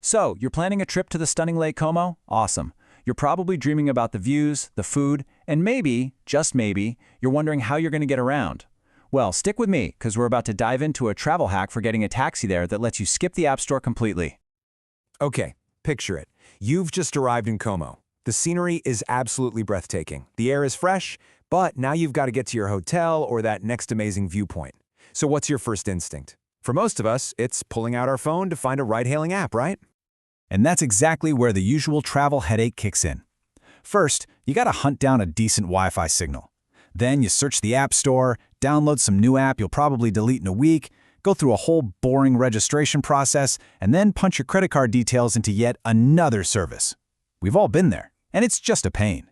So, you're planning a trip to the stunning Lake Como? Awesome. You're probably dreaming about the views, the food, and maybe, just maybe, you're wondering how you're going to get around. Well, stick with me, because we're about to dive into a travel hack for getting a taxi there that lets you skip the App Store completely. Okay, picture it. You've just arrived in Como. The scenery is absolutely breathtaking. The air is fresh, but now you've got to get to your hotel or that next amazing viewpoint. So what's your first instinct? For most of us, it's pulling out our phone to find a ride-hailing app, right? And that's exactly where the usual travel headache kicks in. First, you gotta hunt down a decent Wi-Fi signal. Then you search the App Store, download some new app you'll probably delete in a week, go through a whole boring registration process, and then punch your credit card details into yet another service. We've all been there, and it's just a pain.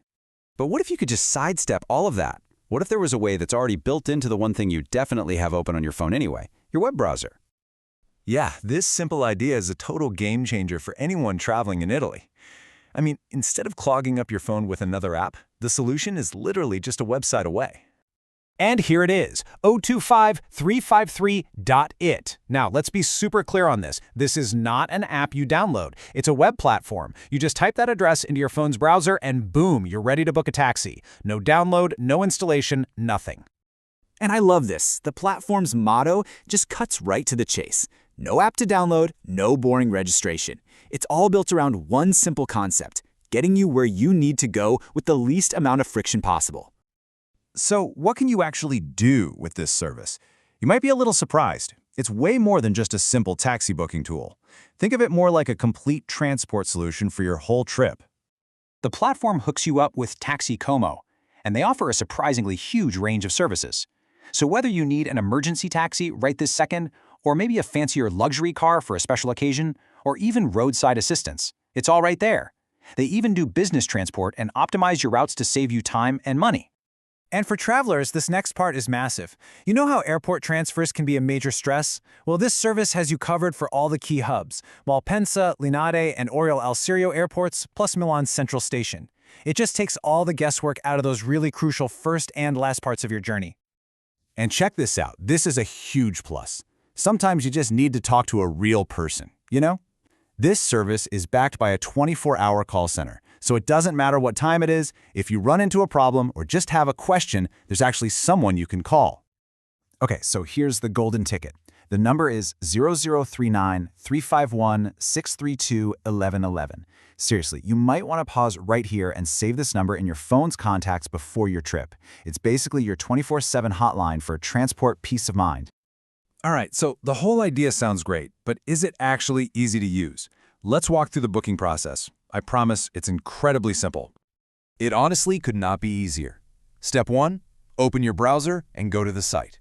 But what if you could just sidestep all of that? What if there was a way that's already built into the one thing you definitely have open on your phone anyway, your web browser? Yeah, this simple idea is a total game changer for anyone traveling in Italy. I mean, instead of clogging up your phone with another app, the solution is literally just a website away. And here it is, 025353.it. Now, let's be super clear on this. This is not an app you download. It's a web platform. You just type that address into your phone's browser and boom, you're ready to book a taxi. No download, no installation, nothing. And I love this. The platform's motto just cuts right to the chase. No app to download, no boring registration. It's all built around one simple concept, getting you where you need to go with the least amount of friction possible. So, what can you actually do with this service? You might be a little surprised. It's way more than just a simple taxi booking tool. Think of it more like a complete transport solution for your whole trip. The platform hooks you up with Taxi Como, and they offer a surprisingly huge range of services. So whether you need an emergency taxi right this second, or maybe a fancier luxury car for a special occasion, or even roadside assistance, it's all right there. They even do business transport and optimize your routes to save you time and money. And for travelers, this next part is massive. You know how airport transfers can be a major stress? Well, this service has you covered for all the key hubs, Malpensa, Linate, and Orio al Serio airports, plus Milan Central Station. It just takes all the guesswork out of those really crucial first and last parts of your journey. And check this out, this is a huge plus. Sometimes you just need to talk to a real person, you know? This service is backed by a 24-hour call center, so it doesn't matter what time it is, if you run into a problem or just have a question, there's actually someone you can call. Okay, so here's the golden ticket. The number is 0039-351-632-1111. Seriously, you might want to pause right here and save this number in your phone's contacts before your trip. It's basically your 24/7 hotline for transport peace of mind. All right, so the whole idea sounds great, but is it actually easy to use? Let's walk through the booking process. I promise it's incredibly simple. It honestly could not be easier. Step 1, open your browser and go to the site.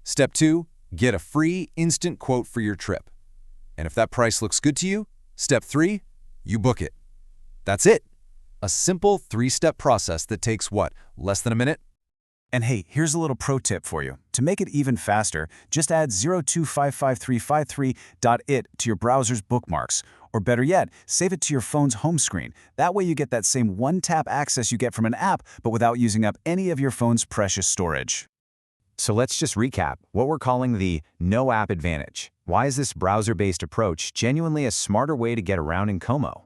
Step 2, get a free instant quote for your trip. And if that price looks good to you, step 3, you book it. That's it. A simple 3-step process that takes what, less than a minute? And hey, here's a little pro tip for you. To make it even faster, just add 02555353.it to your browser's bookmarks. Or better yet, save it to your phone's home screen. That way you get that same one-tap access you get from an app, but without using up any of your phone's precious storage. So let's just recap what we're calling the no app advantage. Why is this browser-based approach genuinely a smarter way to get around in Como?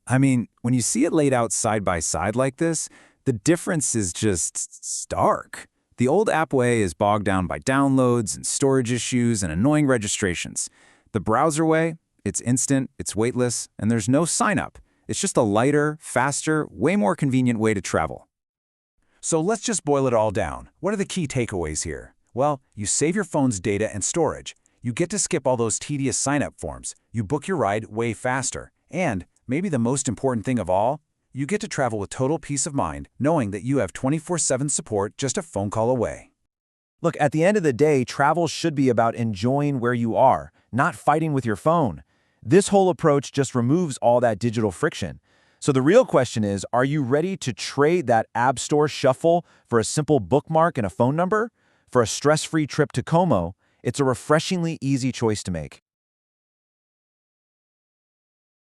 I mean, when you see it laid out side by side like this, the difference is just stark. The old app way is bogged down by downloads and storage issues and annoying registrations. The browser way, it's instant, it's weightless, and there's no sign-up. It's just a lighter, faster, way more convenient way to travel. So let's just boil it all down. What are the key takeaways here? Well, you save your phone's data and storage. You get to skip all those tedious sign-up forms. You book your ride way faster. And, maybe the most important thing of all, you get to travel with total peace of mind, knowing that you have 24/7 support just a phone call away. Look, at the end of the day, travel should be about enjoying where you are, not fighting with your phone. This whole approach just removes all that digital friction. So the real question is, are you ready to trade that App Store shuffle for a simple bookmark and a phone number? For a stress-free trip to Como, it's a refreshingly easy choice to make.